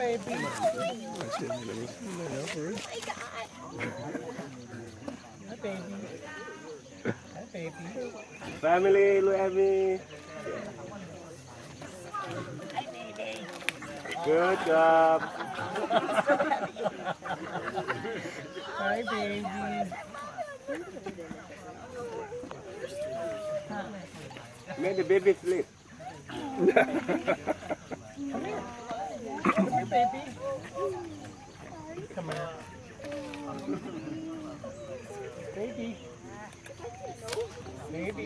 baby. Hi, baby. Hi, baby. Family, look at me. Good job. Hi, baby. Make the baby sleep. Come here, baby. Come here. Baby. Baby.